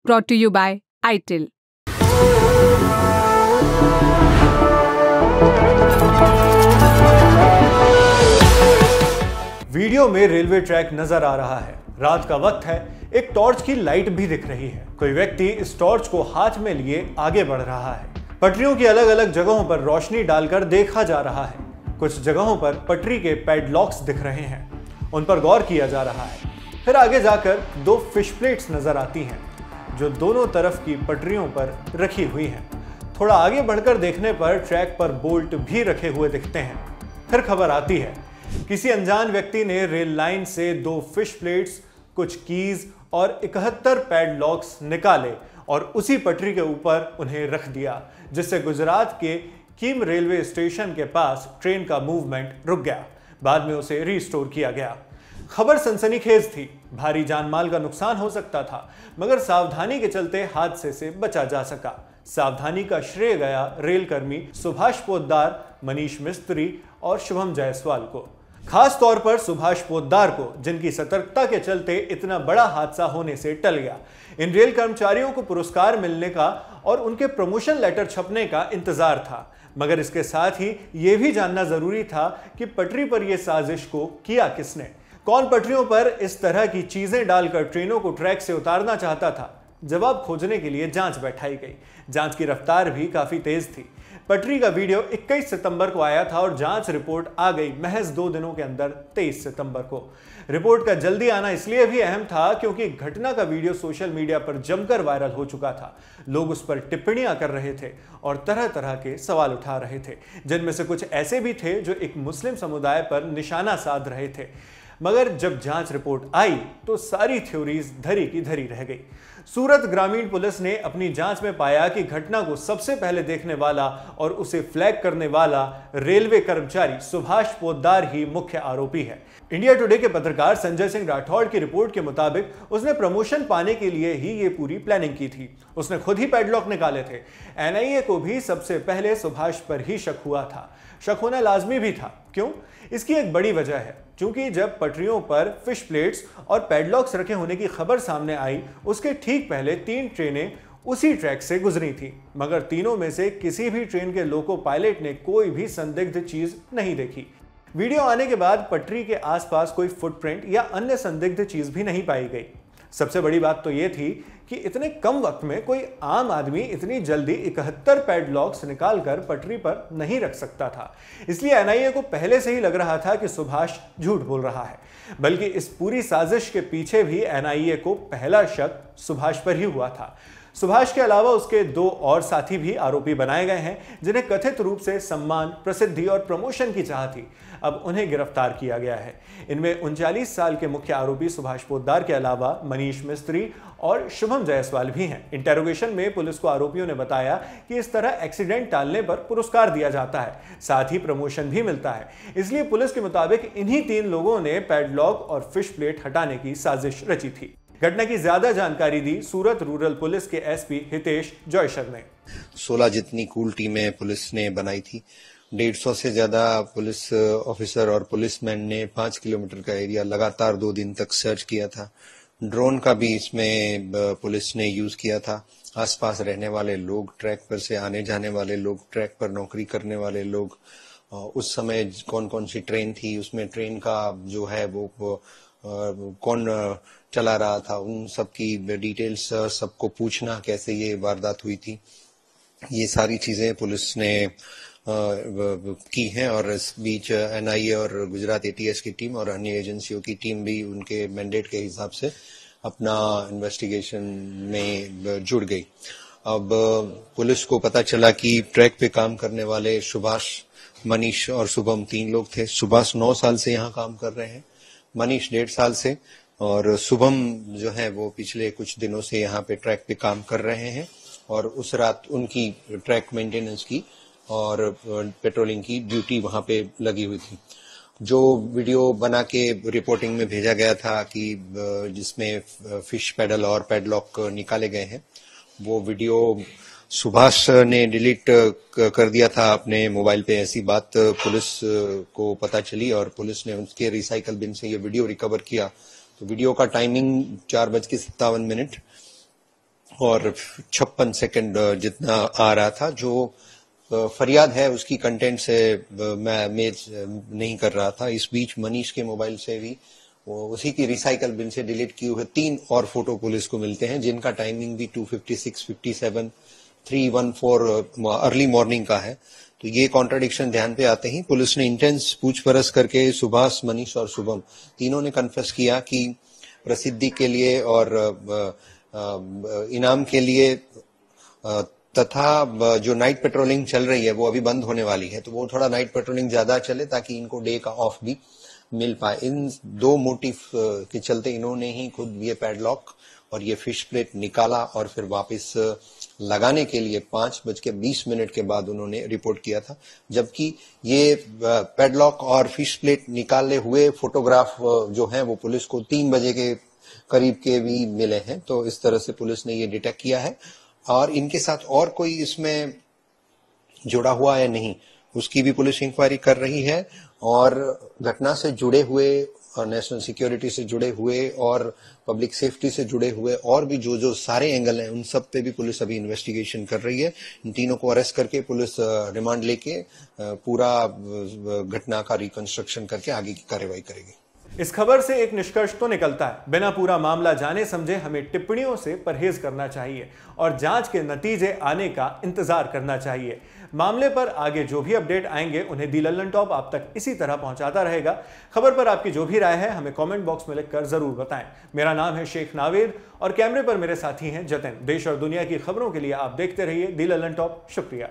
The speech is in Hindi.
brought to you by ITIL. Video में रेलवे ट्रैक नजर आ रहा है। रात का वक्त है, एक टॉर्च की लाइट भी दिख रही है। कोई व्यक्ति इस टॉर्च को हाथ में लिए आगे बढ़ रहा है। पटरियों की अलग अलग जगहों पर रोशनी डालकर देखा जा रहा है। कुछ जगहों पर पटरी के पैडलॉक्स दिख रहे हैं, उन पर गौर किया जा रहा है। फिर आगे जाकर दो फिश प्लेट्स नजर आती हैं जो दोनों तरफ की पटरियों पर रखी हुई हैं। थोड़ा आगे बढ़कर देखने पर ट्रैक पर बोल्ट भी रखे हुए दिखते हैं। फिर खबर आती है किसी अनजान व्यक्ति ने रेल लाइन से दो फिश प्लेट्स, कुछ कीज और 71 पैडलॉक्स निकाले और उसी पटरी के ऊपर उन्हें रख दिया, जिससे गुजरात के कीम रेलवे स्टेशन के पास ट्रेन का मूवमेंट रुक गया। बाद में उसे रिस्टोर किया गया। खबर सनसनीखेज थी। भारी जानमाल का नुकसान हो सकता था, मगर सावधानी के चलते हादसे से बचा जा सका। सावधानी का श्रेय गया रेल कर्मी सुभाष पोद्दार, मनीष मिस्त्री और शुभम जायसवाल को। खास तौर पर सुभाष पोद्दार को, जिनकी सतर्कता के चलते इतना बड़ा हादसा होने से टल गया। इन रेल कर्मचारियों को पुरस्कार मिलने का और उनके प्रमोशन लेटर छपने का इंतजार था, मगर इसके साथ ही यह भी जानना जरूरी था कि पटरी पर यह साजिश को किया किसने। कौन पटरियों पर इस तरह की चीजें डालकर ट्रेनों को ट्रैक से उतारना चाहता था? जवाब खोजने के लिए जांच बैठाई गई। जांच की रफ्तार भी काफी तेज थी। पटरी का वीडियो 21 सितंबर को आया था और जांच रिपोर्ट आ गई महज 2 दिनों के अंदर 23 सितंबर को। रिपोर्ट का जल्दी आना इसलिए भी अहम था क्योंकि घटना का वीडियो सोशल मीडिया पर जमकर वायरल हो चुका था। लोग उस पर टिप्पणियां कर रहे थे और तरह तरह के सवाल उठा रहे थे, जिनमें से कुछ ऐसे भी थे जो एक मुस्लिम समुदाय पर निशाना साध रहे थे। मगर जब जांच रिपोर्ट आई तो सारी थ्योरीज धरी की धरी रह गई। सूरत ग्रामीण पुलिस ने अपनी जांच में पाया कि घटना को सबसे पहले देखने वाला और उसे फ्लैग करने वाला रेलवे कर्मचारी सुभाष पोद्दार ही मुख्य आरोपी है। इंडिया टुडे के पत्रकार संजय सिंह राठौड़ की रिपोर्ट के मुताबिक उसने प्रमोशन पाने के लिए ही ये पूरी प्लानिंग की थी। उसने खुद ही पैडलॉक निकाले थे। एनआईए को भी सबसे पहले सुभाष पर ही शक हुआ था। शक होना लाजमी भी था। क्यों? इसकी एक बड़ी वजह है, क्योंकि जब पटरियों पर फिश प्लेट्स और पैडलॉक्स रखे होने की खबर सामने आई, उसके ठीक पहले 3 ट्रेनें उसी ट्रैक से गुजरी थी, मगर तीनों में से किसी भी ट्रेन के लोको पायलट ने कोई भी संदिग्ध चीज नहीं देखी। वीडियो आने के बाद पटरी के आसपास कोई फुटप्रिंट या अन्य संदिग्ध चीज भी नहीं पाई गई। सबसे बड़ी बात तो यह थी कि इतने कम वक्त में कोई आम आदमी इतनी जल्दी 71 पैडलॉक्स निकालकर पटरी पर नहीं रख सकता था। इसलिए एनआईए को पहले से ही लग रहा था कि सुभाष झूठ बोल रहा है। बल्कि इस पूरी साजिश के पीछे भी एनआईए को पहला शक सुभाष पर ही हुआ था। सुभाष के अलावा उसके 2 और साथी भी आरोपी बनाए गए हैं, जिन्हें कथित रूप से सम्मान, प्रसिद्धि और प्रमोशन की चाह थी। अब उन्हें गिरफ्तार किया गया है। इनमें 39 साल के मुख्य आरोपी सुभाष पोद्दार के अलावा मनीष मिस्त्री और शुभम जायसवाल भी हैं। इंटेरोगेशन में पुलिस को आरोपियों ने बताया कि इस तरह एक्सीडेंट टालने पर पुरस्कार दिया जाता है, साथ ही प्रमोशन भी मिलता है। इसलिए पुलिस के मुताबिक इन्हीं 3 लोगों ने पैडलॉक और फिश प्लेट हटाने की साजिश रची थी। घटना की ज्यादा जानकारी दी सूरत रूरल पुलिस के एसपी हितेश जॉयशर ने। 16 जितनी कूल टीमें पुलिस ने बनाई थी। 150 से ज्यादा पुलिस ऑफिसर और पुलिसमैन ने 5 किलोमीटर का एरिया लगातार 2 दिन तक सर्च किया था। ड्रोन का भी इसमें पुलिस ने यूज किया था। आसपास रहने वाले लोग, ट्रैक पर से आने जाने वाले लोग, ट्रैक पर नौकरी करने वाले लोग, उस समय कौन कौन सी ट्रेन थी, उसमें ट्रेन का जो है वो कौन चला रहा था, उन सब की डिटेल्स सबको पूछना, कैसे ये वारदात हुई थी, ये सारी चीजें पुलिस ने की हैं। और इस बीच एनआईए और गुजरात एटीएस की टीम और अन्य एजेंसियों की टीम भी उनके मैंडेट के हिसाब से अपना इन्वेस्टिगेशन में जुड़ गई। अब पुलिस को पता चला कि ट्रैक पे काम करने वाले सुभाष, मनीष और शुभम 3 लोग थे। सुभाष 9 साल से यहाँ काम कर रहे हैं, मनीष 1.5 साल से और शुभम जो है वो पिछले कुछ दिनों से यहाँ पे ट्रैक पे काम कर रहे हैं। और उस रात उनकी ट्रैक मेंटेनेंस की और पेट्रोलिंग की ड्यूटी वहां पे लगी हुई थी। जो वीडियो बना के रिपोर्टिंग में भेजा गया था कि जिसमें फिश पैडल और पैडलॉक निकाले गए हैं, वो वीडियो सुभाष ने डिलीट कर दिया था अपने मोबाइल पे। ऐसी बात पुलिस को पता चली और पुलिस ने उसके रिसाइकल बिन से ये वीडियो रिकवर किया। तो वीडियो का टाइमिंग 4:57 और 56 सेकंड जितना आ रहा था। जो फरियाद है उसकी कंटेंट से मैं मैच नहीं कर रहा था। इस बीच मनीष के मोबाइल से भी उसी की रिसाइकल बिन से डिलीट किए हुए 3 और फोटो पुलिस को मिलते हैं, जिनका टाइमिंग भी 2:56, 57, 3:14 अर्ली मॉर्निंग का है। तो ये कॉन्ट्राडिक्शन ध्यान पे आते ही पुलिस ने इंटेंस पूछपरछ करके सुभाष, मनीष और शुभम तीनों ने कन्फेस किया कि प्रसिद्धि के लिए और इनाम के लिए तथा जो नाइट पेट्रोलिंग चल रही है वो अभी बंद होने वाली है, तो वो थोड़ा नाइट पेट्रोलिंग ज्यादा चले ताकि इनको डे का ऑफ भी मिल पाए। इन 2 मोटिव के चलते इन्होंने ही खुद ये पैडलॉक और ये फिश प्लेट निकाला और फिर वापस लगाने के लिए 5:20 के बाद उन्होंने रिपोर्ट किया था। जबकि ये पैडलॉक और फिश प्लेट निकाले हुए फोटोग्राफ जो हैं वो पुलिस को 3 बजे के करीब के भी मिले हैं। तो इस तरह से पुलिस ने ये डिटेक्ट किया है और इनके साथ और कोई इसमें जुड़ा हुआ है नहीं, उसकी भी पुलिस इंक्वायरी कर रही है। और घटना से जुड़े हुए और नेशनल सिक्योरिटी से जुड़े हुए और पब्लिक सेफ्टी से जुड़े हुए और भी जो सारे एंगल हैं उन सब पे भी पुलिस अभी इन्वेस्टिगेशन कर रही है। इन तीनों को अरेस्ट करके पुलिस रिमांड लेके पूरा घटना का रिकंस्ट्रक्शन करके आगे की कार्रवाई करेगी। इस खबर से एक निष्कर्ष तो निकलता है, बिना पूरा मामला जाने समझे हमें टिप्पणियों से परहेज करना चाहिए और जांच के नतीजे आने का इंतजार करना चाहिए। मामले पर आगे जो भी अपडेट आएंगे उन्हें दी लल्लन टॉप आप तक इसी तरह पहुंचाता रहेगा। खबर पर आपकी जो भी राय है हमें कमेंट बॉक्स में लिखकर जरूर बताएं। मेरा नाम है शेख नावेद और कैमरे पर मेरे साथी हैं जतिन। देश और दुनिया की खबरों के लिए आप देखते रहिए दी लल्लन टॉप। शुक्रिया।